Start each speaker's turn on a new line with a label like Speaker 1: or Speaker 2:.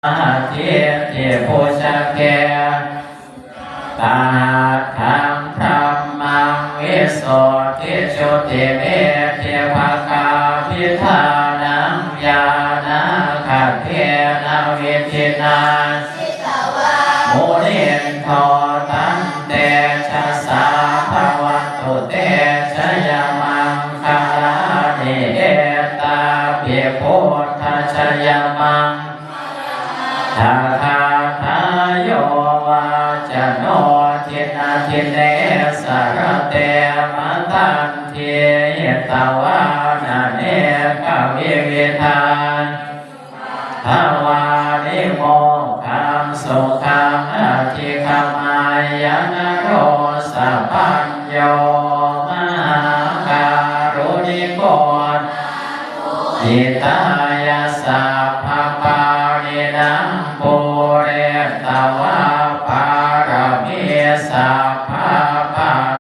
Speaker 1: ทิเทโพชะเกตาธังธรรมังวิโสทิชุติเมเทภกาพิธานังญาณขัตเทนะวิธินาโมเนนโทตันเตชะสาภวันตุเตชะยามังคาลาเนเอตาเปียโพธัชยามังทาคาทายโยวาจโนทินาทิเนสารเตมตันเทตวานาเนกวิวิธานภาวานิโมขังสุขังอธิคมายนโรสัพพัญโยมหาการุณิโกจิตายาสัพพปารินังปุเรตวะปารมีสัพ